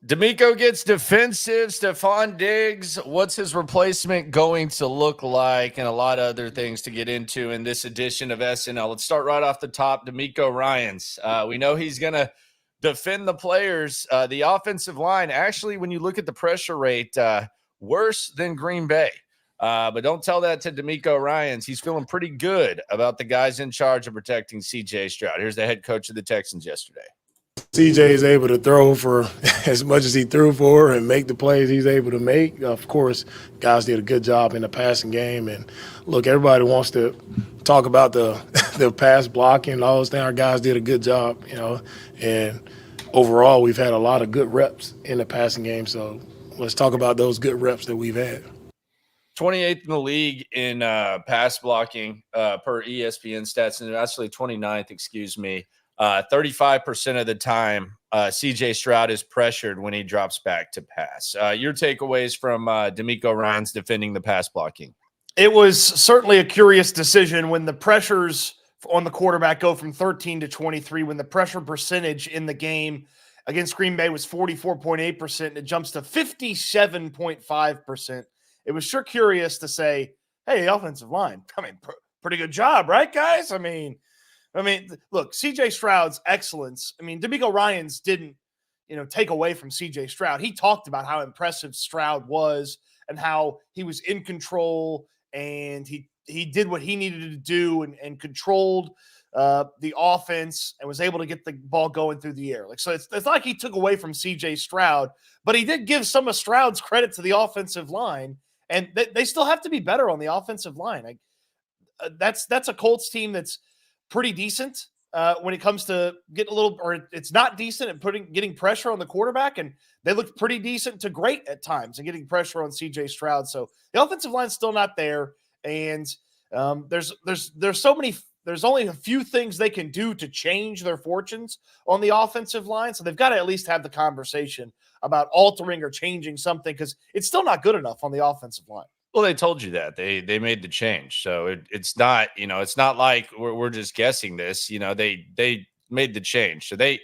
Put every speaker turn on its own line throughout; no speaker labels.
DeMeco gets defensive. Stefon Diggs, what's his replacement going to look like? And a lot of other things to get into in this edition of S&L. Let's start right off the top. DeMeco Ryans. We know he's going to defend the players. The offensive line, actually, when you look at the pressure rate, worse than Green Bay. But don't tell that to DeMeco Ryans. He's feeling pretty good about the guys in charge of protecting C.J. Stroud. Here's the head coach of the Texans yesterday.
CJ is able to throw for as much as he threw for and make the plays he's able to make. Of course, guys did a good job in the passing game. And, look, everybody wants to talk about the pass blocking and all those things. Our guys did a good job, and overall we've had a lot of good reps in the passing game. So let's talk about those good reps that we've had.
28th in the league in pass blocking per ESPN stats, and actually 29th, 35% of the time, C.J. Stroud is pressured when he drops back to pass. Your takeaways from DeMeco Ryans defending the pass blocking?
It was certainly a curious decision when the pressures on the quarterback go from 13 to 23, when the pressure percentage in the game against Green Bay was 44.8%, and it jumps to 57.5%. It was sure curious to say, hey, offensive line, pretty good job, right, guys? I mean, look, C.J. Stroud's excellence. DeMeco Ryans didn't, take away from C.J. Stroud. He talked about how impressive Stroud was and how he was in control and he did what he needed to do and controlled the offense and was able to get the ball going through the air. So it's not like he took away from C.J. Stroud, but he did give some of Stroud's credit to the offensive line, and they still have to be better on the offensive line. That's a Colts team that's pretty decent when it comes to getting a little, or it's not decent at getting pressure on the quarterback, and they look pretty decent to great at times and getting pressure on C.J. Stroud. So the offensive line's still not there, and there's only a few things they can do to change their fortunes on the offensive line. So they've got to at least have the conversation about altering or changing something, because it's still not good enough on the offensive line.
Well, they told you that they made the change, so it's not it's not like we're just guessing this. They made the change, so they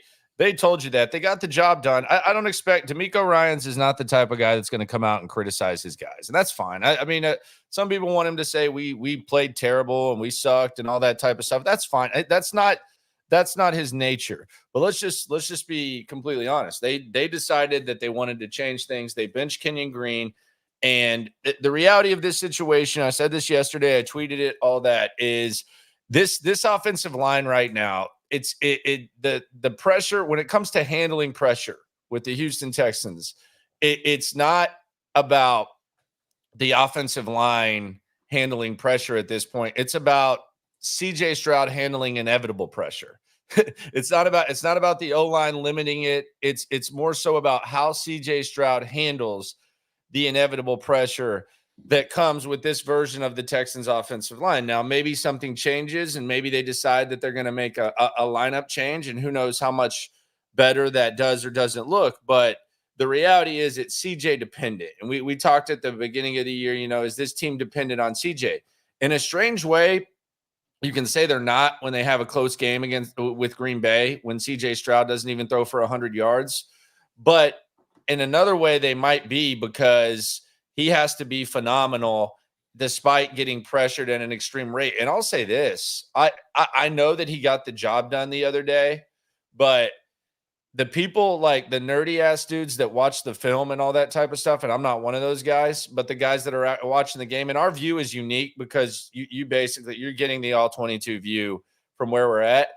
told you that they got the job done. I don't expect DeMeco Ryans is not the type of guy that's going to come out and criticize his guys, and that's fine. Some people want him to say we played terrible and we sucked and all that type of stuff. That's fine. That's not his nature. But let's just be completely honest. They decided that they wanted to change things. They benched Kenyon Green. And the reality of this situation, I said this yesterday, I tweeted it, all that, is this offensive line right now, the pressure, when it comes to handling pressure with the Houston Texans, it's not about the offensive line handling pressure at this point. It's about C.J. Stroud handling inevitable pressure. It's not about the O-line limiting it. It's more so about how C.J. Stroud handles the inevitable pressure that comes with this version of the Texans offensive line. Now, maybe something changes and maybe they decide that they're going to make a lineup change, and who knows how much better that does or doesn't look. But the reality is it's CJ dependent. And we talked at the beginning of the year, is this team dependent on CJ? In a strange way, you can say they're not when they have a close game with Green Bay, when CJ Stroud doesn't even throw for 100 yards. But in another way, they might be, because he has to be phenomenal despite getting pressured at an extreme rate. And I'll say this, I know that he got the job done the other day, but the people, like the nerdy ass dudes that watch the film and all that type of stuff, and I'm not one of those guys, but the guys that are watching the game, and our view is unique because you're getting the all 22 view from where we're at.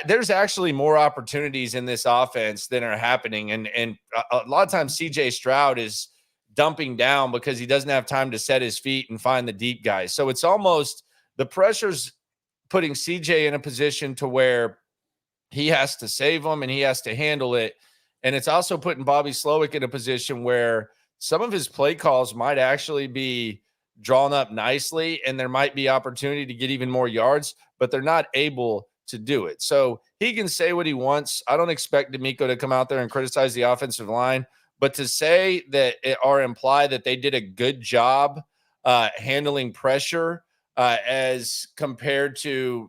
There's actually more opportunities in this offense than are happening. And a lot of times CJ Stroud is dumping down because he doesn't have time to set his feet and find the deep guys. So it's almost the pressure's putting CJ in a position to where he has to save them and he has to handle it. And it's also putting Bobby Slowick in a position where some of his play calls might actually be drawn up nicely and there might be opportunity to get even more yards, but they're not able to do it. So he can say what he wants. I don't expect DeMeco to come out there and criticize the offensive line, but to say that or imply that they did a good job handling pressure as compared to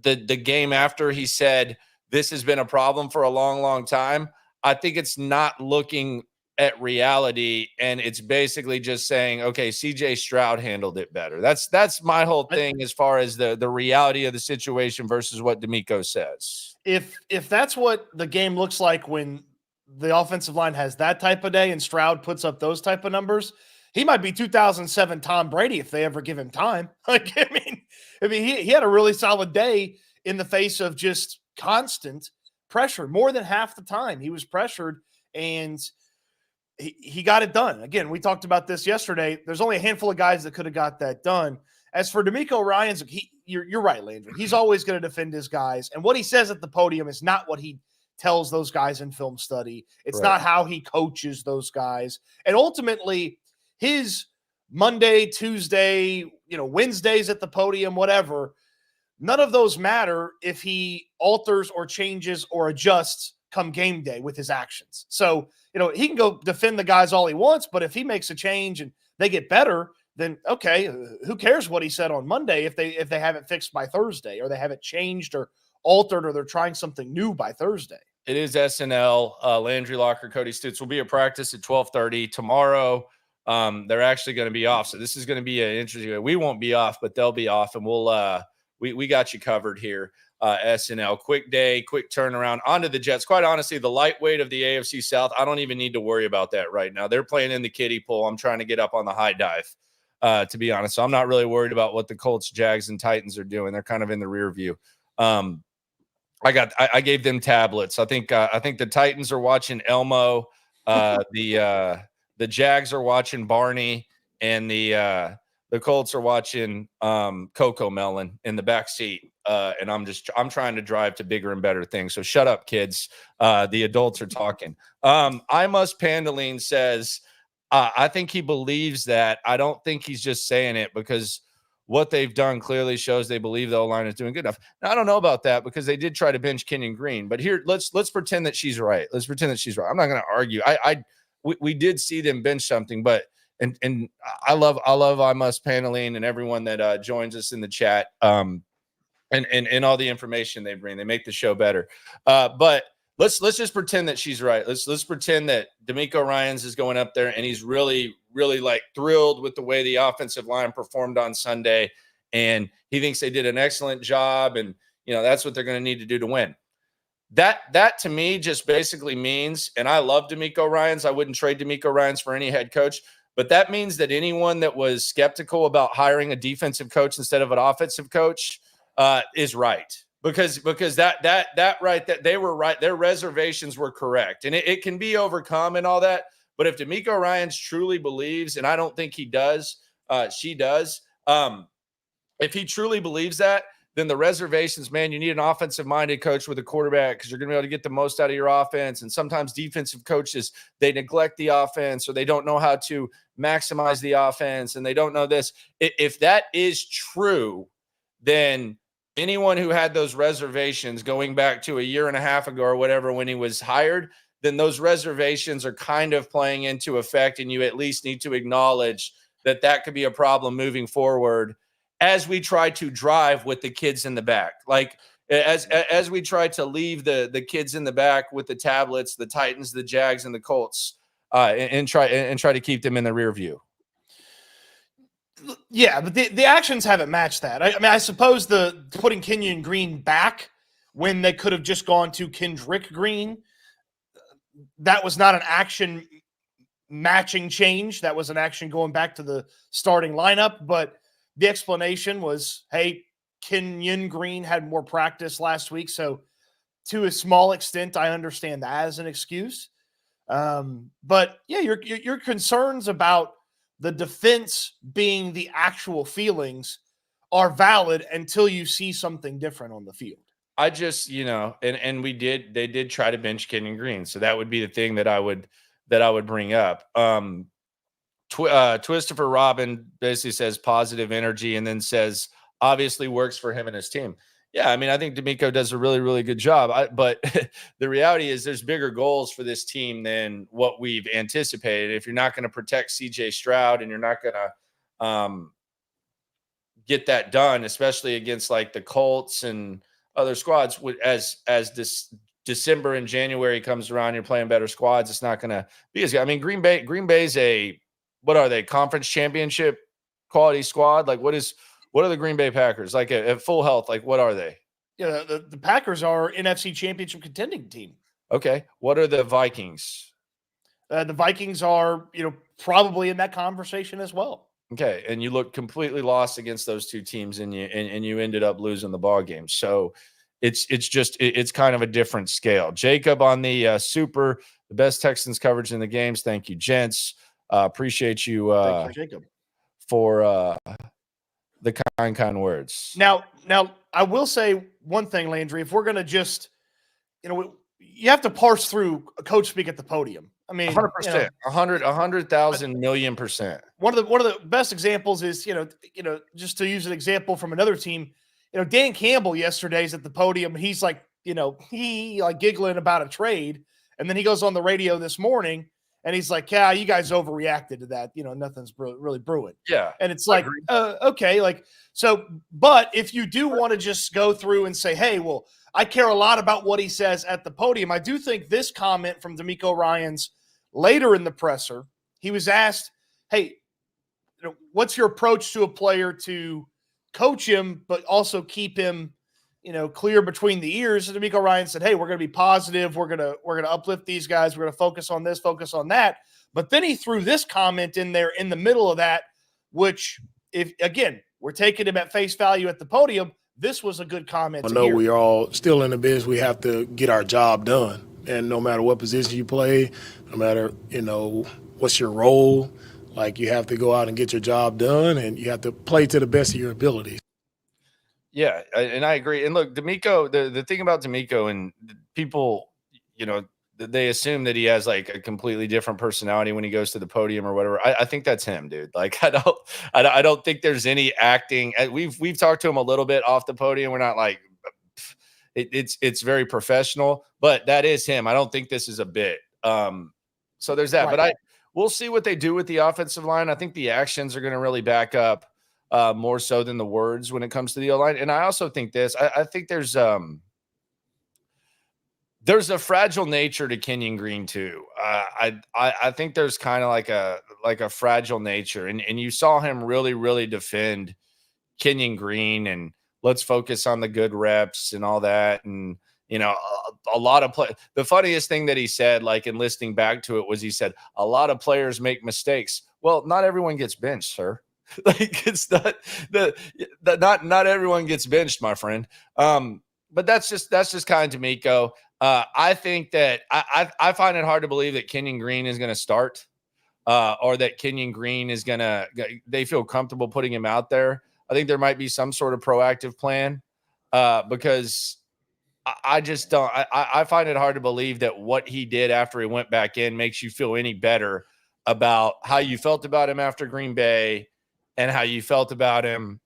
the game after he said this has been a problem for a long, long time, I think it's not looking at reality, and it's basically just saying, okay, CJ Stroud handled it better. That's my whole thing as far as the reality of the situation versus what DeMeco says.
If that's what the game looks like when the offensive line has that type of day and Stroud puts up those type of numbers, he might be 2007 Tom Brady if they ever give him time. Like, I mean, he had a really solid day in the face of just constant pressure. More than half the time he was pressured, and he got it done. Again, we talked about this yesterday. There's only a handful of guys that could have got that done. As for DeMeco Ryans, you're right, Landry. He's always going to defend his guys. And what he says at the podium is not what he tells those guys in film study. It's not how he coaches those guys. And ultimately, his Monday, Tuesday, Wednesdays at the podium, whatever, none of those matter if he alters or changes or adjusts come game day with his actions. So, he can go defend the guys all he wants, but if he makes a change and they get better, then okay, who cares what he said on Monday if they have it fixed by Thursday, or they have it changed or altered, or they're trying something new by Thursday.
It is S&L. Landry Locker, Cody Stoots will be at practice at 12:30 tomorrow. They're actually going to be off, so this is going to be an interesting. We won't be off, but they'll be off, and we'll we got you covered here. S&L, quick day, quick turnaround onto the Jets. Quite honestly, the lightweight of the AFC South, I don't even need to worry about that right now. They're playing in the kiddie pool. I'm trying to get up on the high dive, to be honest. So I'm not really worried about what the Colts, Jags, and Titans are doing. They're kind of in the rear view. I gave them tablets. I think the Titans are watching Elmo. The Jags are watching Barney, and the Colts are watching Coco Melon in the back seat. And I'm trying to drive to bigger and better things. So shut up, kids. The adults are talking. I Must Pandaline says, I think he believes that. I don't think he's just saying it because what they've done clearly shows they believe the O-line is doing good enough. Now, I don't know about that because they did try to bench Kenyon Green, but here, let's pretend that she's right. Let's pretend that she's right. I'm not going to argue. We did see them bench something, but and I love I Must Pandaline and everyone that joins us in the chat. And all the information they bring, they make the show better. But let's just pretend that she's right. Let's pretend that DeMeco Ryans is going up there and he's really, really like thrilled with the way the offensive line performed on Sunday, and he thinks they did an excellent job, and that's what they're going to need to do to win. That to me just basically means, and I love DeMeco Ryans. I wouldn't trade DeMeco Ryans for any head coach, but that means that anyone that was skeptical about hiring a defensive coach instead of an offensive coach is right, because that right, that they were right, their reservations were correct, and it can be overcome and all that. But if DeMeco Ryans truly believes, and I don't think he does, she does, if he truly believes that, then the reservations, man, you need an offensive-minded coach with a quarterback because you're going to be able to get the most out of your offense. And sometimes defensive coaches, they neglect the offense, or they don't know how to maximize the offense, and they don't know this. If that is true, then anyone who had those reservations going back to a year and a half ago or whatever when he was hired, then those reservations are kind of playing into effect, and you at least need to acknowledge that could be a problem moving forward as we try to drive with the kids in the back. Like as we try to leave the kids in the back with the tablets, the Titans, the Jags, and the Colts, and try to keep them in the rear view.
Yeah, but the actions haven't matched that. I mean, I suppose the putting Kenyon Green back when they could have just gone to Kendrick Green, that was not an action matching change. That was an action going back to the starting lineup. But the explanation was, hey, Kenyon Green had more practice last week. So to a small extent, I understand that as an excuse. But yeah, your concerns about the defense being the actual feelings are valid until you see something different on the field.
I just, and they did try to bench Kenyon Green. So that would be the thing that I would bring up. Twistifer Robin basically says positive energy, and then says obviously works for him and his team. Yeah, I mean, I think DeMeco does a really, really good job. But the reality is there's bigger goals for this team than what we've anticipated. If you're not going to protect CJ Stroud and you're not going to get that done, especially against like the Colts and other squads, as December and January comes around, you're playing better squads. It's not going to be as good. I mean, Green Bay's what are they? Conference championship quality squad? Like what are the Green Bay Packers? Like at full health, like what are they?
Yeah, the Packers are NFC championship contending team.
Okay. What are the Vikings?
The Vikings are, probably in that conversation as well.
Okay. And you look completely lost against those two teams and you ended up losing the ball game. So it's kind of a different scale. Jacob on the the best Texans coverage in the games. Thank you, gents. Appreciate you,
Thank you, Jacob,
for the kind words.
Now I will say one thing, Landry. If we're going to just, you have to parse through a coach speak at the podium. I mean,
100%, 100,000 million%.
One of the best examples is, just to use an example from another team, Dan Campbell yesterday is at the podium. He's like, he like giggling about a trade. And then he goes on the radio this morning and he's like, yeah, you guys overreacted to that. Nothing's really brewing.
Yeah.
And it's like, okay. Like, so, but if you do want to just go through and say, hey, well, I care a lot about what he says at the podium. I do think this comment from DeMeco Ryans later in the presser, he was asked, hey, what's your approach to a player to coach him, but also keep him, clear between the ears? And DeMeco Ryans said, hey, we're going to be positive. We're going to uplift these guys. We're going to focus on this, focus on that. But then he threw this comment in there in the middle of that, which if, again, we're taking him at face value at the podium, this was a good comment.
I know we are all still in the business. We have to get our job done. And no matter what position you play, no matter, what's your role, like you have to go out and get your job done and you have to play to the best of your abilities.
Yeah, and I agree. And look, DeMeco, the thing about DeMeco and people, they assume that he has like a completely different personality when he goes to the podium or whatever. I think that's him, dude. Like I don't think there's any acting. We've talked to him a little bit off the podium. We're not like it's very professional, but that is him. I don't think this is a bit. So there's that. Right. But we'll see what they do with the offensive line. I think the actions are going to really back up more so than the words when it comes to the O-line. And I also think this. I think there's a fragile nature to Kenyon Green too. I think there's kind of like a fragile nature, and you saw him really defend Kenyon Green and let's focus on the good reps and all that. And a lot of play. The funniest thing that he said, like in listening back to it, was he said a lot of players make mistakes. Well, not everyone gets benched, sir. Like it's not everyone gets benched, my friend. But that's just kind of DeMeco. I think that I find it hard to believe that Kenyon Green is going to start or that Kenyon Green is going to – they feel comfortable putting him out there. I think there might be some sort of proactive plan because I just don't – I find it hard to believe that what he did after he went back in makes you feel any better about how you felt about him after Green Bay and how you felt about him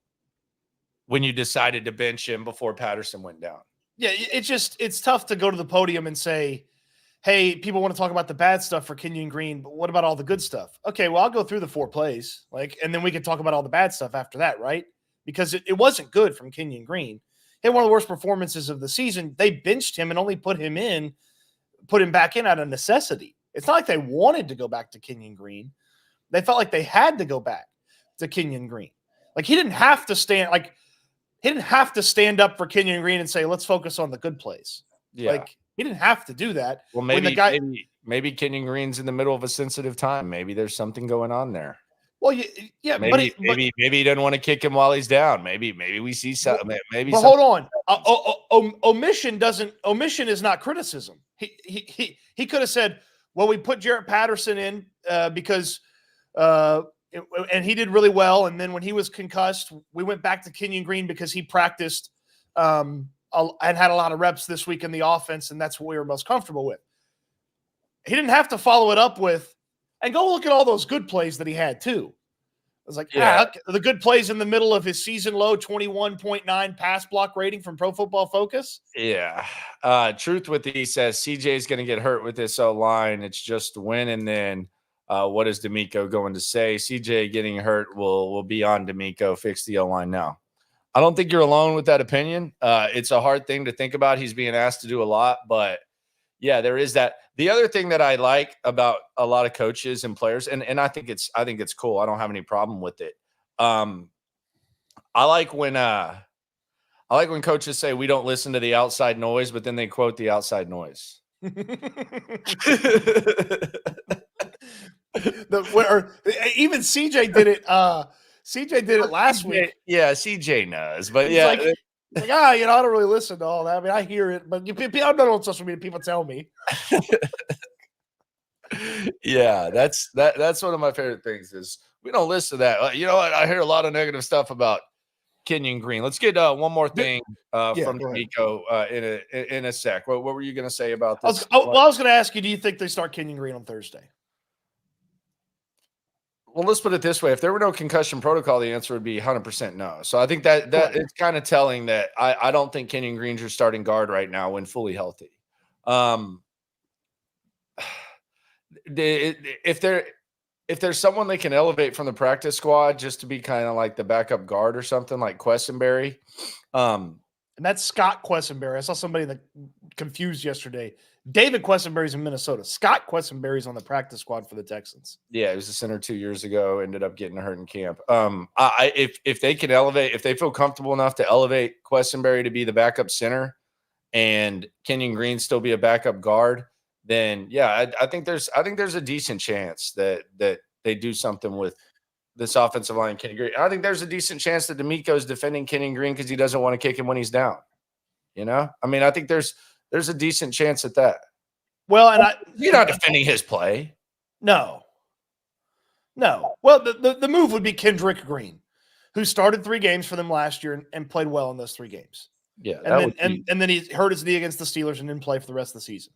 when you decided to bench him before Patterson went down.
Yeah, it's tough to go to the podium and say, hey, people want to talk about the bad stuff for Kenyon Green, but what about all the good stuff? Okay, well, I'll go through the 4 plays, and then we can talk about all the bad stuff after that, right? Because it wasn't good from Kenyon Green. He had one of the worst performances of the season. They benched him and only put him back in out of necessity. It's not like they wanted to go back to Kenyon Green. They felt like they had to go back to Kenyon Green. Like he didn't have to stand up for Kenyon Green and say, let's focus on the good plays.
Yeah.
Like he didn't have to do that.
Well, maybe Kenyon Green's in the middle of a sensitive time. Maybe there's something going on there.
Well, yeah,
maybe he doesn't want to kick him while he's down. Maybe we see something.
But hold on, omission is not criticism. He could have said, well, we put Jarrett Patterson in because and he did really well. And then when he was concussed, we went back to Kenyon Green because he practiced and had a lot of reps this week in the offense, and that's what we were most comfortable with. He didn't have to follow it up with, and go look at all those good plays that he had too. I was like, the good plays in the middle of his season low 21.9 pass block rating from Pro Football Focus.
Yeah. Truth with he says CJ is going to get hurt with this O-line. It's just win and then. What is DeMeco going to say? CJ getting hurt will be on DeMeco. Fix the O-line now. I don't think you're alone with that opinion. It's a hard thing to think about. He's being asked to do a lot, but Yeah, there is that. The other thing that I like about a lot of coaches and players, and I think it's cool. I don't have any problem with it. I like when coaches say we don't listen to the outside noise, but then they quote the outside noise.
Even CJ did it. CJ did it last week.
Yeah, CJ knows, but
He's like, I don't really listen to all that. I mean, I hear it, but I'm not on social media. People tell me.
Yeah, that's one of my favorite things is we don't listen to that. You know what? I hear a lot of negative stuff about Kenyon Green. Let's get one more thing from Nico in a sec. What were you going to say about this?
I was going to ask you, do you think they start Kenyon Green on Thursday?
Well, let's put it this way. If there were no concussion protocol, the answer would be 100% no. So I think that it's kind of telling that I don't think Kenyon Green's your starting guard right now when fully healthy. If there's someone they can elevate from the practice squad just to be kind of like the backup guard or something like Quessenberry.
And that's Scott Quessenberry. I saw somebody that confused yesterday. David Quessenberry's in Minnesota. Scott Quessenberry's on the practice squad for the Texans.
Yeah, he was a center 2 years ago, ended up getting hurt in camp. If they can elevate, if they feel comfortable enough to elevate Quessenberry to be the backup center and Kenyon Green still be a backup guard, then yeah, I think there's a decent chance that they do something with this offensive line, Kenyon Green. I think there's a decent chance that DeMeco is defending Kenyon Green because he doesn't want to kick him when he's down. You know, I mean, I think there's a decent chance at that.
Well, and
you're not defending his play.
No. Well, the move would be Kendrick Green, who started 3 games for them last year and played well in those 3 games.
Yeah,
and then he hurt his knee against the Steelers and didn't play for the rest of the season.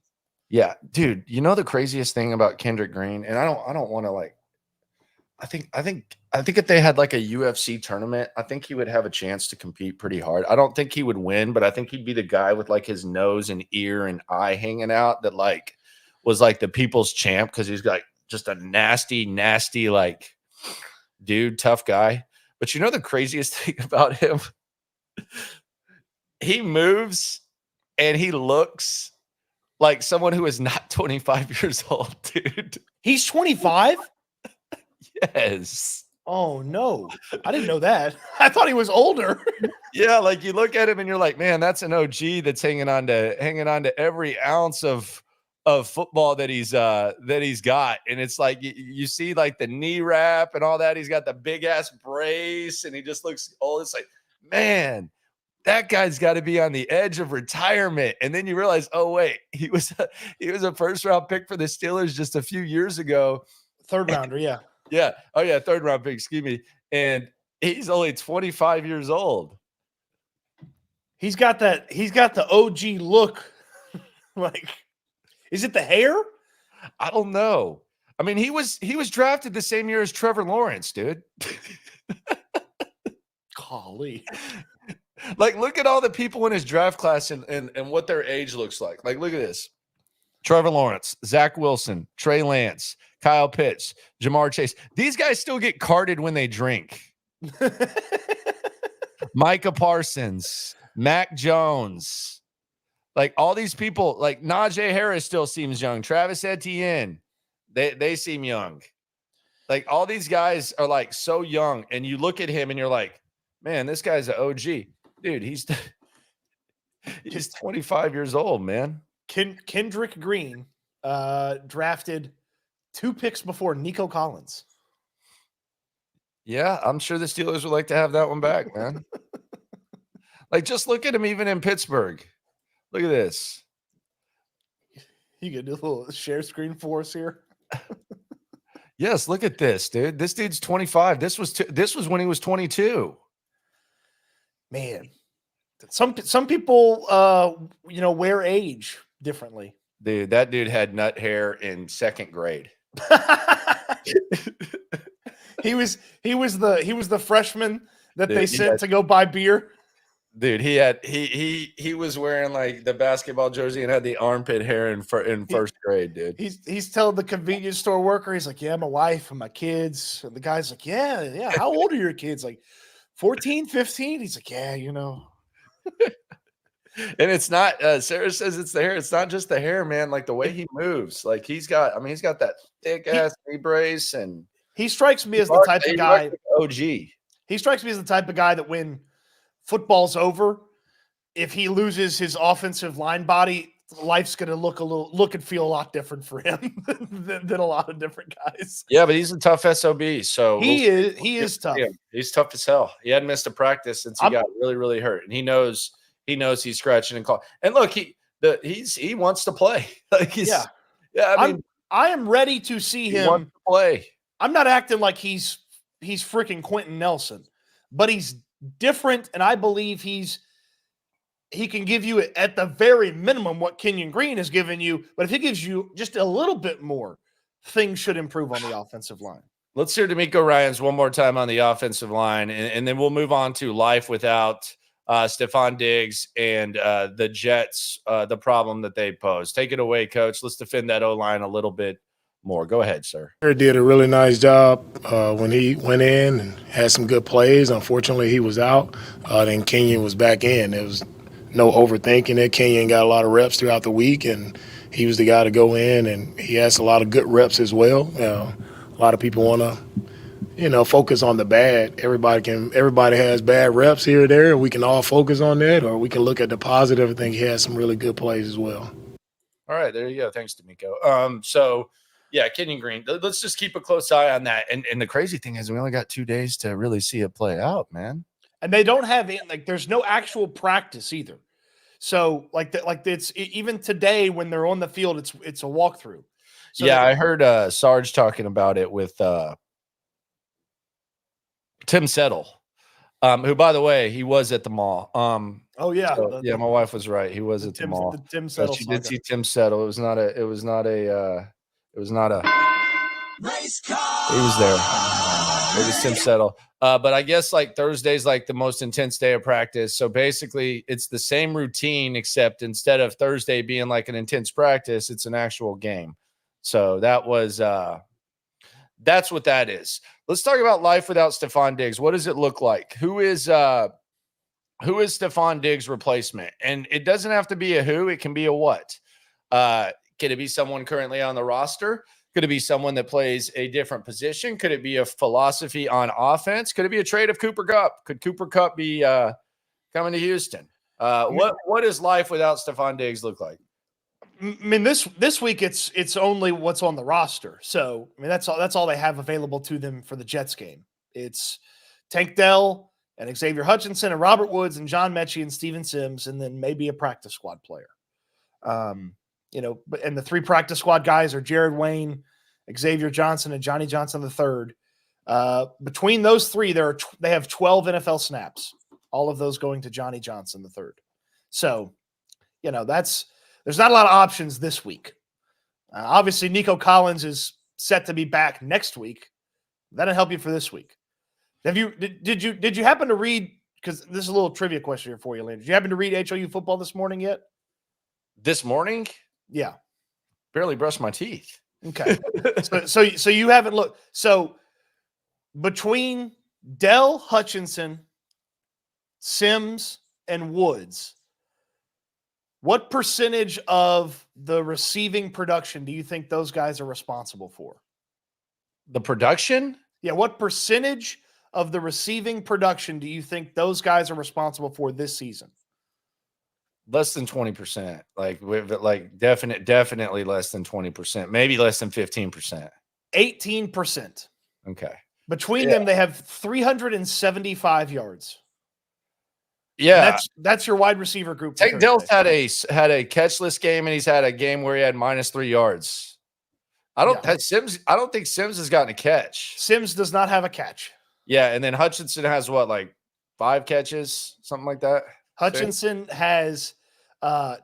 Yeah, dude. You know the craziest thing about Kendrick Green, and I don't want to like. I think if they had like a UFC tournament, I think he would have a chance to compete pretty hard. I don't think he would win, but I think he'd be the guy with like his nose and ear and eye hanging out that like was like the people's champ because he's like just a nasty like dude, tough guy. But you know the craziest thing about him? He moves and he looks like someone who is not 25 years old, dude.
He's 25?
Yes.
Oh, no. I didn't know that. I thought he was older.
Yeah, like you look at him and you're like, man, that's an OG that's hanging on to every ounce of football that he's got. And it's like you see like the knee wrap and all that. He's got the big ass brace and he just looks old. It's like, man, that guy's got to be on the edge of retirement. And then you realize, oh wait, he was a first round pick for the Steelers just a few years ago.
3rd rounder, yeah.
Yeah. Oh yeah, 3rd round pick, excuse me. And he's only 25 years old.
He's got the OG look. Like, is it the hair?
I don't know. I mean, he was drafted the same year as Trevor Lawrence, dude.
Golly.
Like, look at all the people in his draft class and what their age looks like. Like, look at this. Trevor Lawrence, Zach Wilson, Trey Lance, Kyle Pitts, Jamar Chase. These guys still get carded when they drink. Micah Parsons, Mac Jones. Like, all these people, like Najee Harris still seems young. Travis Etienne, they seem young. Like, all these guys are, like, so young. And you look at him and you're like, man, this guy's an OG. Dude, he's 25 years old, man.
Kendrick Green drafted 2 picks before Nico Collins.
Yeah, I'm sure the Steelers would like to have that one back, man. Like, just look at him even in Pittsburgh. Look at this.
You can do a little share screen for us here.
Yes, look at this, dude. This dude's 25. This was when he was 22.
Man, some people wear age differently.
Dude, that dude had nut hair in 2nd grade.
He was the freshman that they sent to go buy beer.
Dude, he was wearing like the basketball jersey and had the armpit hair in 1st grade, dude.
He's telling the convenience store worker, he's like, yeah, my wife and my kids. And the guy's like, yeah. How old are your kids? Like 14, 15? He's like, yeah,
And it's not. Sarah says it's the hair. It's not just the hair, man. Like the way he moves. Like he's got that thick ass knee brace, and
he strikes me as the type of guy.
Like OG.
He strikes me as the type of guy that when football's over, if he loses his offensive line body, life's going to look and feel a lot different for him than a lot of different guys.
Yeah, but he's a tough SOB. So
he is tough.
He's tough as hell. He hadn't missed a practice since he got really, really hurt, and he knows he's scratching and clawing. And look, he wants to play. Like yeah. I mean,
I am ready to see him
wants to play.
I'm not acting like he's freaking Quentin Nelson, but he's different, and I believe he can give you at the very minimum what Kenyon Green has given you. But if he gives you just a little bit more, things should improve on the offensive line.
Let's hear DeMeco Ryans one more time on the offensive line, and then we'll move on to life without Stefon Diggs and the Jets, the problem that they pose. Take it away, Coach. Let's defend that O-line a little bit more. Go ahead, sir.
He did a really nice job when he went in and had some good plays. Unfortunately, he was out. Then Kenyon was back in. There was no overthinking it. Kenyon got a lot of reps throughout the week, and he was the guy to go in, and he has a lot of good reps as well. A lot of people want to, focus on the bad. Everybody has bad reps here or there, and we can all focus on that, or we can look at the positive. I think he has some really good plays as well.
All right, there you go. Thanks, DeMeco. So, yeah, Kenyon Green. Let's just keep a close eye on that. And the crazy thing is we only got 2 days to really see it play out, man.
And they don't have there's no actual practice either. So it's even today when they're on the field, it's a walkthrough. So
yeah, I heard Sarge talking about it with Tim Settle, who, by the way, he was at the mall.
Oh yeah,
so, my wife was right. He was at the mall.
The Tim Settle.
She did see Tim Settle. It was not a race car. He was there. It was Tim Settle. But I guess Thursday's the most intense day of practice. So basically it's the same routine, except instead of Thursday being an intense practice, it's an actual game. So that's what that is. Let's talk about life without Stefon Diggs. What does it look like? Who is Stefon Diggs' replacement? And it doesn't have to be a who, it can be a what. Can it be someone currently on the roster? Could it be someone that plays a different position? Could it be a philosophy on offense? Could it be a trade of Cooper Kupp? Could Cooper Kupp be coming to Houston? What does life without Stefon Diggs look like?
I mean, this week it's only what's on the roster. So I mean that's all they have available to them for the Jets game. It's Tank Dell and Xavier Hutchinson and Robert Woods and John Mechie and Steven Sims, and then maybe a practice squad player. And the 3 practice squad guys are Jared Wayne, Xavier Johnson, and Johnny Johnson III. Between those 3, they have 12 NFL snaps. All of those going to Johnny Johnson III. So, there's not a lot of options this week. Obviously, Nico Collins is set to be back next week. That'll help you for this week. Did you happen to read? Because this is a little trivia question here for you, Landry. Did you happen to read HOU football this morning yet?
This morning?
Yeah.
Barely brushed my teeth.
Okay. so you haven't looked. So between Dell, Hutchinson, Sims, and Woods, what percentage of the receiving production do you think those guys are responsible for?
The production?
Yeah. What percentage of the receiving production do you think those guys are responsible for this season?
Less than 20%. Definitely less than 20%. Maybe less than 15%.
18%.
Okay.
Between them, they have 375 yards.
Yeah,
and that's your wide receiver group.
Tank Dell's had a catchless game, and he's had a game where he had -3 yards. I don't think Sims has gotten a catch.
Sims does not have a catch.
Yeah, and then Hutchinson has 5 catches, something like that.
Hutchinson has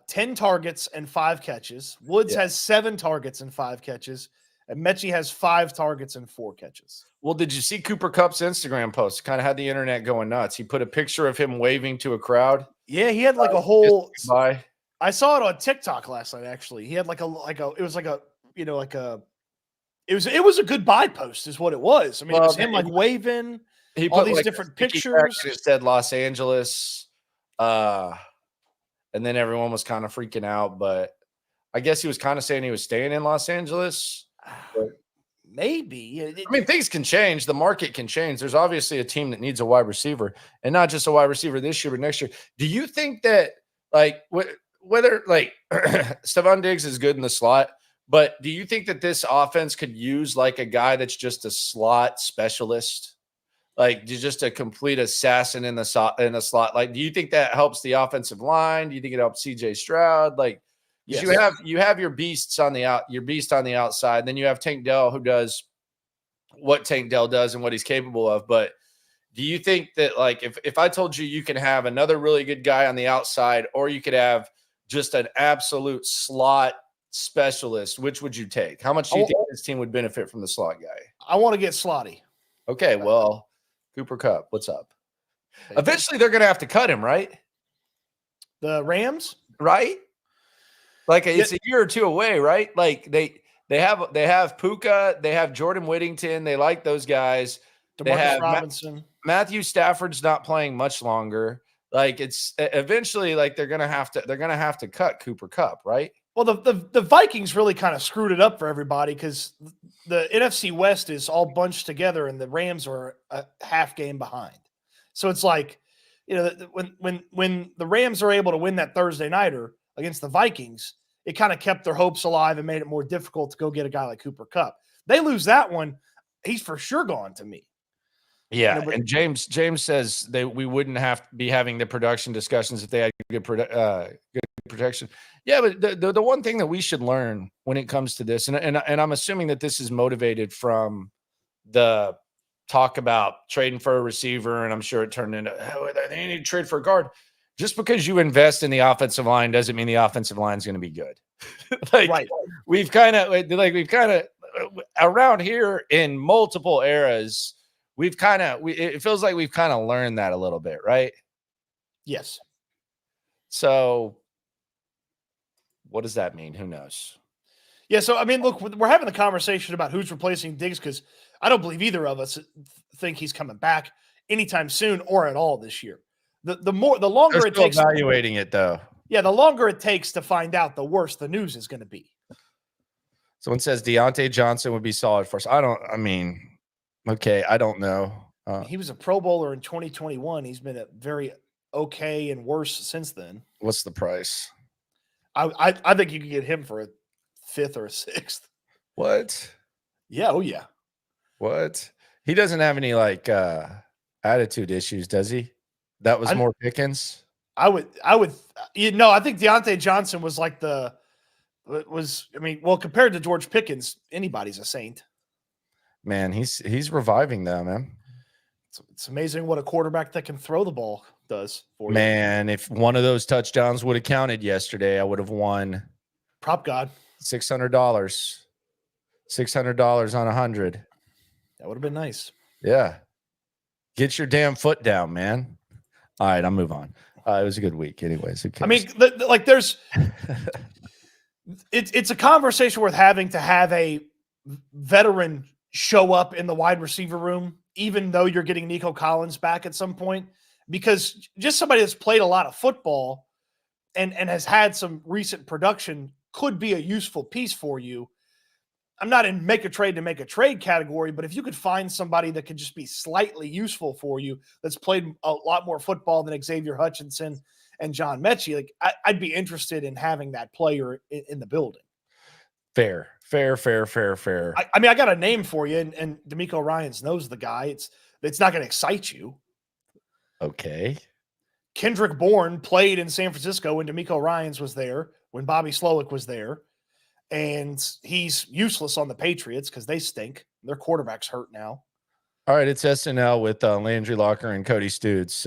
10 targets and 5 catches. Woods has 7 targets and 5 catches. And Mechie has 5 targets and 4 catches.
Well, did you see Cooper Kupp's Instagram post? Kind of had the internet going nuts. He put a picture of him waving to a crowd.
Yeah, he had a whole.
Bye.
I saw it on TikTok last night. Actually, he had it was a goodbye post, is what it was. I mean, it was him waving. He put all these different pictures.
It said Los Angeles, and and then everyone was kind of freaking out. But I guess he was kind of saying he was staying in Los Angeles. But
Maybe.
I mean, things can change. The market can change. There's obviously a team that needs a wide receiver, and not just a wide receiver this year, but next year. Do you think that, like, whether like Stefon Diggs is good in the slot, but do you think that this offense could use like a guy that's just a slot specialist, like just a complete assassin in the slot? Like, do you think that helps the offensive line? Do you think it helps CJ Stroud? Like,
yes.
you have your beasts on the outside, then you have Tank Dell, who does what Tank Dell does and what he's capable of. But do you think that, like, if I told you can have another really good guy on the outside, or you could have just an absolute slot specialist, which would you take? How much do you think this team would benefit from the slot guy?
I want to get Slotty.
Okay, well, Cooper Kupp, what's up? Eventually, they're going to have to cut him, right?
The Rams,
right? Like, it's a year or two away, right? Like they have Puka, they have Jordan Whittington, they like those guys. They have
Robinson.
Matthew Stafford's not playing much longer. Like, it's eventually, like, they're gonna have to cut Cooper Kupp, right?
Well, the Vikings really kind of screwed it up for everybody because the NFC West is all bunched together and the Rams are a half game behind. So it's like, when the Rams are able to win that Thursday nighter against the Vikings, it kind of kept their hopes alive and made it more difficult to go get a guy like Cooper Kupp. They lose that one, he's for sure gone to me.
Yeah, and James says we wouldn't have to be having the production discussions if they had good protection. Yeah, but the one thing that we should learn when it comes to this, and I'm assuming that this is motivated from the talk about trading for a receiver, and I'm sure it turned into they need to trade for a guard. Just because you invest in the offensive line doesn't mean the offensive line is going to be good.
Right.
We've kind of around here in multiple eras. It feels like we've kind of learned that a little bit, right?
Yes.
So what does that mean? Who knows?
Yeah. So, I mean, look, we're having the conversation about who's replacing Diggs because I don't believe either of us think he's coming back anytime soon or at all this year. The longer it takes,
evaluating it though.
Yeah, the longer it takes to find out, the worse the news is going to be.
Someone says Deontay Johnson would be solid for us. I don't know.
He was a Pro Bowler in 2021. He's been a very okay and worse since then.
What's the price?
I think you could get him for a 5th or a 6th.
What?
Yeah. Oh yeah.
What? He doesn't have any attitude issues, does he? That was more Pickens.
I think Deontay Johnson was compared to George Pickens, anybody's a saint.
Man, he's reviving them, man.
It's amazing what a quarterback that can throw the ball does for you.
Man, if one of those touchdowns would have counted yesterday, I would have won
prop god
$600. $600 on 100.
That would have been nice.
Yeah. Get your damn foot down, man. All right, I'll move on. It was a good week anyways. Who cares?
I mean, there's it's a conversation worth having to have a veteran show up in the wide receiver room, even though you're getting Nico Collins back at some point, because just somebody that's played a lot of football and has had some recent production could be a useful piece for you. I'm not in make a trade to make a trade category, but if you could find somebody that could just be slightly useful for you, that's played a lot more football than Xavier Hutchinson and John Mechie, I'd be interested in having that player in the building.
Fair. I
mean, I got a name for you, and DeMeco Ryans knows the guy. It's not going to excite you.
Okay.
Kendrick Bourne played in San Francisco when DeMeco Ryans was there, when Bobby Slowick was there. And he's useless on the Patriots because they stink. Their quarterback's hurt now.
All right, it's S&L with Landry Locker and Cody Stoots.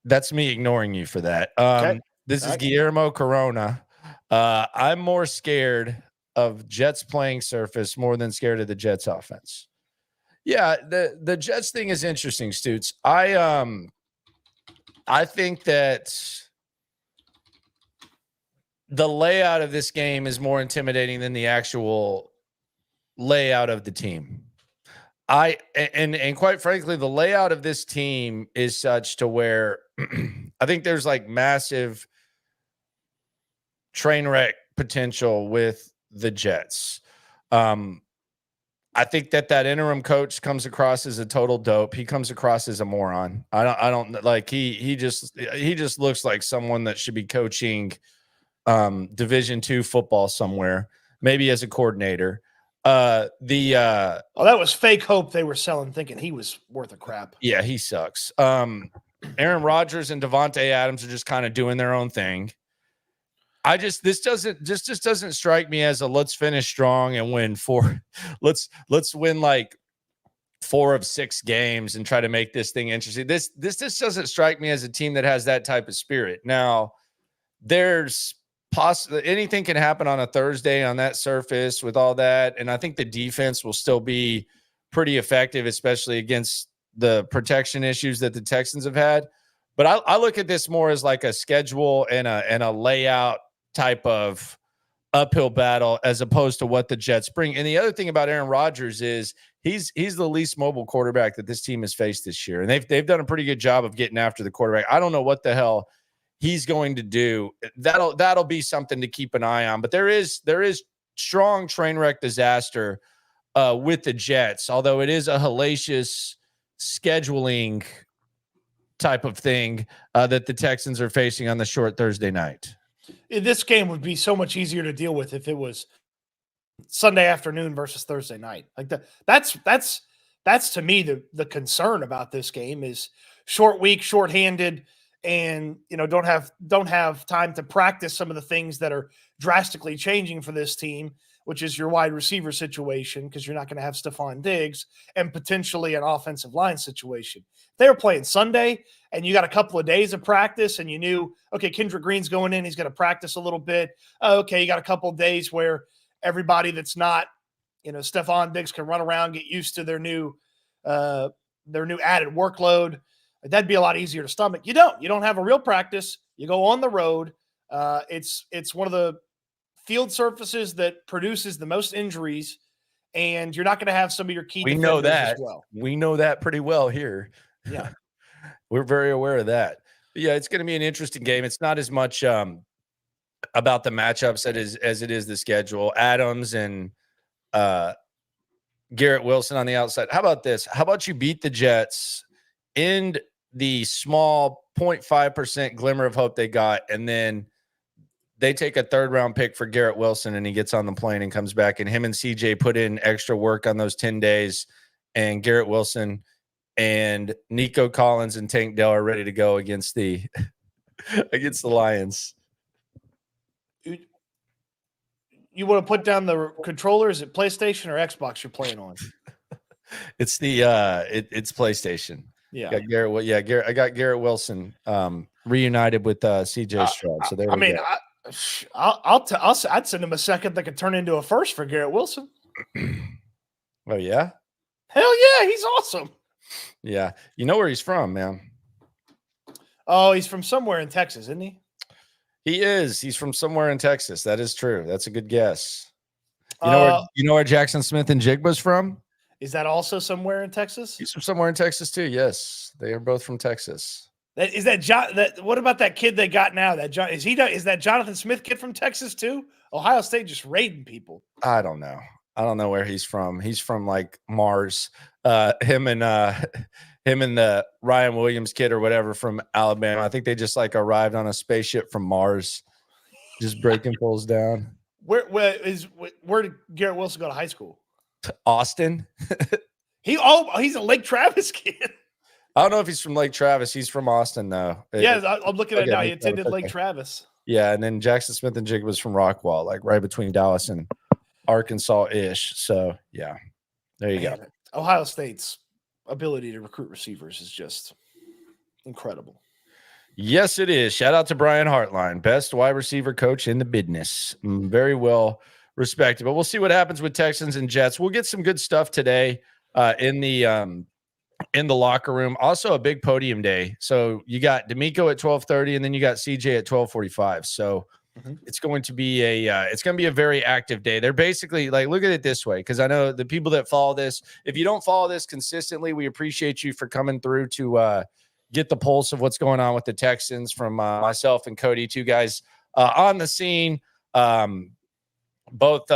That's me ignoring you for that.
Okay.
This is Guillermo Corona. I'm more scared of Jets playing surface more than scared of the Jets offense. Yeah, the Jets thing is interesting, Stoots. I think that the layout of this game is more intimidating than the actual layout of the team. And quite frankly, the layout of this team is such to where I think there's like massive train wreck potential with the Jets. I think that interim coach comes across as a total dope. He comes across as a moron. I don't like he just looks like someone that should be coaching Division II football somewhere, maybe as a coordinator.
that was fake hope they were selling, thinking he was worth a crap.
Yeah, he sucks. Aaron Rodgers and Devontae Adams are just kind of doing their own thing. This doesn't strike me as a let's finish strong and win four. Let's win like 4 of 6 games and try to make this thing interesting. This just doesn't strike me as a team that has that type of spirit. Now, there's possibly anything can happen on a Thursday on that surface with all that, and I think the defense will still be pretty effective, especially against the protection issues that the Texans have had. But I look at this more as like a schedule and a layout type of uphill battle as opposed to what the Jets bring. And the other thing about Aaron Rodgers is he's the least mobile quarterback that this team has faced this year. And they've done a pretty good job of getting after the quarterback. I don't know what the hell he's going to do. That'll be something to keep an eye on. But there is strong train wreck disaster with the Jets, although it is a hellacious scheduling type of thing that the Texans are facing on the short Thursday night.
This game would be so much easier to deal with if it was Sunday afternoon versus Thursday night. Like that's to me the concern about this game is short week, shorthanded, and don't have time to practice some of the things that are drastically changing for this team, which is your wide receiver situation, because you're not going to have Stefon Diggs, and potentially an offensive line situation. If they were playing Sunday and you got a couple of days of practice and you knew, okay, Kendrick Green's going in, he's going to practice a little bit. Okay, you got a couple of days where everybody that's not, Stefon Diggs can run around, get used to their new added workload. That'd be a lot easier to stomach. You don't have a real practice. You go on the road. It's one of the field surfaces that produces the most injuries, and you're not going to have some of your key defenders.
We know that.
As well.
We know that pretty well here.
Yeah.
We're very aware of that. But yeah, it's going to be an interesting game. It's not as much about the matchups as it is the schedule. Adams and Garrett Wilson on the outside. How about this? How about you beat the Jets in the small 0.5% glimmer of hope they got, and then they take a 3rd-round pick for Garrett Wilson, and he gets on the plane and comes back, and him and CJ put in extra work on those 10 days, and Garrett Wilson and Nico Collins and Tank Dell are ready to go against the Lions.
You want to put down the controller? Is it PlayStation or Xbox you're playing on?
It's the it's PlayStation.
Yeah.
Garrett. I got Garrett Wilson reunited with CJ Stroud. So there we go.
I'd send him a second that could turn into a first for Garrett Wilson.
Oh yeah?
Hell yeah, he's awesome.
Yeah. You know where he's from, man.
Oh, he's from somewhere in Texas, isn't he?
He is. He's from somewhere in Texas. That is true. That's a good guess. You know where Jackson Smith and Jigba's from?
Is that also somewhere in Texas?
He's from somewhere in Texas too. Yes, they are both from Texas.
What about that kid they got now? Is that Jonathan Smith kid from Texas too? Ohio State just raiding people.
I don't know. I don't know where he's from. He's from like Mars. Him and the Ryan Williams kid or whatever from Alabama. I think they just like arrived on a spaceship from Mars, just breaking fools down.
Where did Garrett Wilson go to high school?
Austin.
He's a Lake Travis kid.
I don't know if he's from Lake Travis. He's from Austin, though.
Yeah, I'm looking at it now. He attended Lake Travis.
Yeah, and then Jackson Smith and Jig was from Rockwall, like right between Dallas and Arkansas-ish. So, yeah, there you go.
Ohio State's ability to recruit receivers is just incredible.
Yes, it is. Shout out to Brian Hartline, best wide receiver coach in the business. Very well respected. But we'll see what happens with Texans and Jets. We'll get some good stuff today in the locker room. Also a big podium day. So you got DeMeco at 12:30, and then you got CJ at 12:45. So it's going to be a very active day. They're basically like, look at it this way, because I know the people that follow this, if you don't follow this consistently, we appreciate you for coming through to get the pulse of what's going on with the Texans from myself and Cody, two guys on the scene, both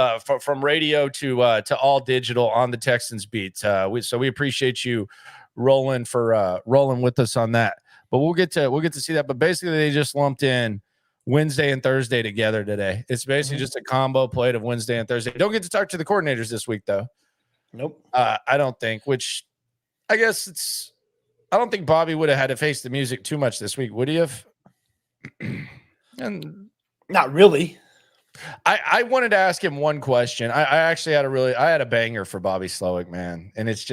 from radio to all digital on the Texans beat. So we appreciate you rolling with us on that. But we'll get to see that. But basically, they just lumped in Wednesday and Thursday together today. It's basically just a combo plate of Wednesday and Thursday. Don't get to talk to the coordinators this week, though.
Nope.
I don't think, which I guess I don't think Bobby would have had to face the music too much this week, would he have? And
not really.
I wanted to ask him one question. I actually had a banger for Bobby Slowick, man. And it's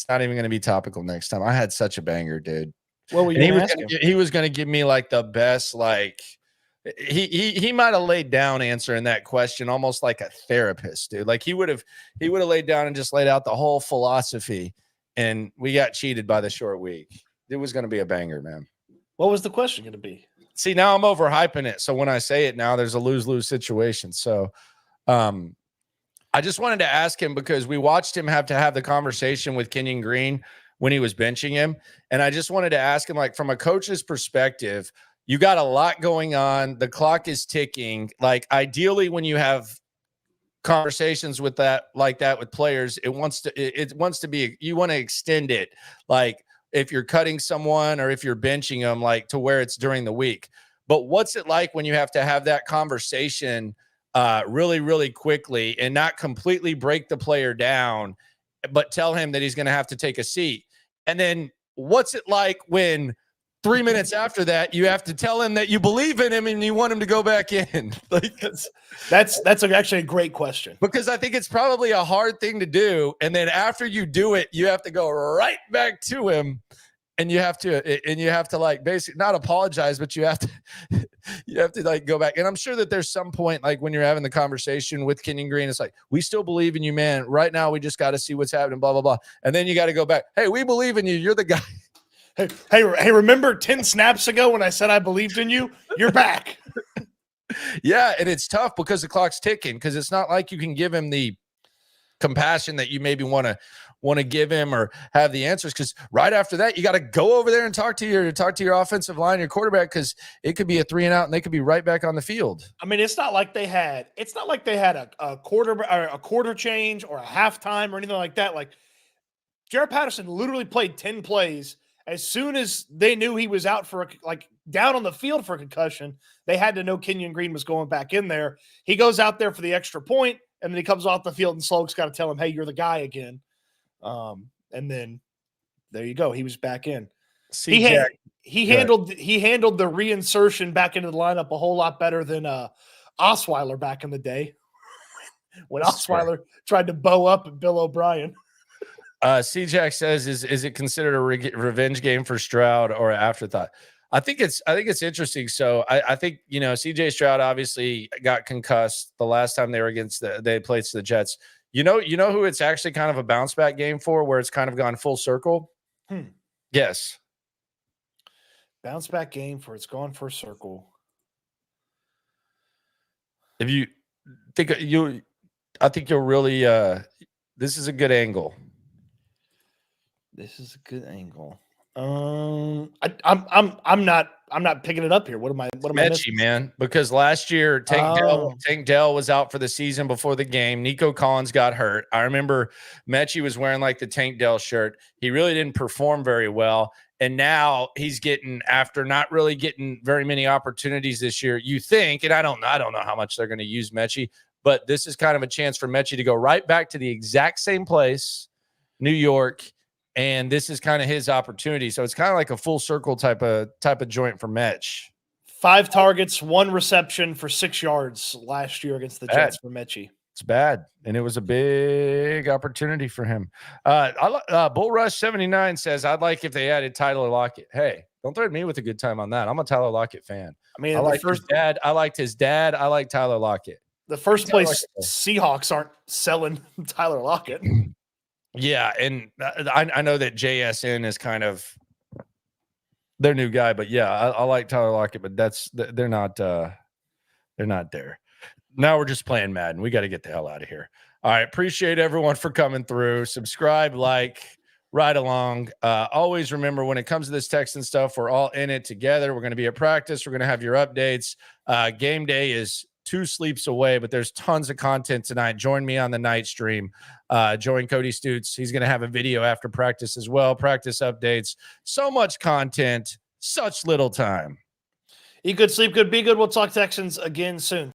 not even going to be topical next time. I had such a banger, dude.
Well,
he was going to give me like the best, like he might have laid down answering that question almost like a therapist, dude. Like he would have laid down and just laid out the whole philosophy, and we got cheated by the short week. It was going to be a banger, man.
What was the question going to be?
See, now I'm overhyping it. So when I say it now, there's a lose-lose situation. So I just wanted to ask him because we watched him have to have the conversation with Kenyon Green when he was benching him. And I just wanted to ask him, like, from a coach's perspective, you got a lot going on. The clock is ticking. Like, ideally, when you have conversations with with players, you want to extend it. Like, if you're cutting someone or if you're benching them, like to where it's during the week. But what's it like when you have to have that conversation really, really quickly and not completely break the player down, but tell him that he's going to have to take a seat? And then what's it like when 3 minutes after that, you have to tell him that you believe in him and you want him to go back in? Like
that's actually a gret question,
because I think it's probably a hard thing to do. And then after you do it, you have to go right back to him, and you have to like basically not apologize, but you have to like go back. And I'm sure that there's some point, like when you're having the conversation with Kenyon Green, it's like, we still believe in you, man. Right now, we just got to see what's happening, blah, blah, blah. And then you got to go back. Hey, we believe in you. You're the guy.
Hey, remember 10 snaps ago when I said I believed in you? You're back.
Yeah, and it's tough because the clock's ticking, because it's not like you can give him the compassion that you maybe want to give him or have the answers, because right after that, you got to go over there and talk to your offensive line, your quarterback, because it could be a 3-and-out and they could be right back on the field.
I mean, it's not like they had a quarter change or a halftime or anything like that. Like, Jared Patterson literally played 10 plays. As soon as they knew he was out for down on the field for a concussion, they had to know Kenyon Green was going back in there. He goes out there for the extra point, and then he comes off the field, and Slowick's got to tell him, "Hey, you're the guy again." And then there you go. He was back in. He handled the reinsertion back into the lineup a whole lot better than Osweiler back in the day when Osweiler tried to bow up Bill O'Brien.
C-Jack says, is it considered a revenge game for Stroud or an afterthought? I think it's interesting. So I think, CJ Stroud obviously got concussed the last time they were they played the Jets. You know who it's actually kind of a bounce back game for, where it's kind of gone full circle? Yes.
Bounce back game for it's gone full circle.
If you think I think you'll really this is a good angle.
This is a good angle. I'm not picking it up here. What am I missing?
Man, because last year Tank Dell was out for the season before the game. Nico Collins got hurt. I remember Mechie was wearing like the Tank Dell shirt. He really didn't perform very well. And now he's getting, after not really getting very many opportunities this year, you think, and I don't know how much they're going to use Mechie, but this is kind of a chance for Mechie to go right back to the exact same place, New York. And this is kind of his opportunity. So it's kind of like a full circle type of joint for Mech.
5 targets, 1 reception for 6 yards last year against the Jets for Mechie.
It's bad. And it was a big opportunity for him. Bull Rush 79 says, I'd like if they added Tyler Lockett. Hey, don't threaten me with a good time on that. I'm a Tyler Lockett fan. I mean, I liked his dad. I like Tyler Lockett.
The first place Seahawks aren't selling Tyler Lockett.
Yeah, and I know that JSN is kind of their new guy, but yeah, I like Tyler Lockett, but they're not there. Now we're just playing Madden. We got to get the hell out of here. All right, appreciate everyone for coming through. Subscribe, like, right along. Always remember, when it comes to this Texan stuff, we're all in it together. We're going to be at practice. We're going to have your updates. Game day is 2 sleeps away, but there's tons of content tonight. Join me on the night stream. Join Cody Stoots. He's going to have a video after practice as well. Practice updates. So much content, such little time.
Eat good, sleep good, be good. We'll talk Texans again soon.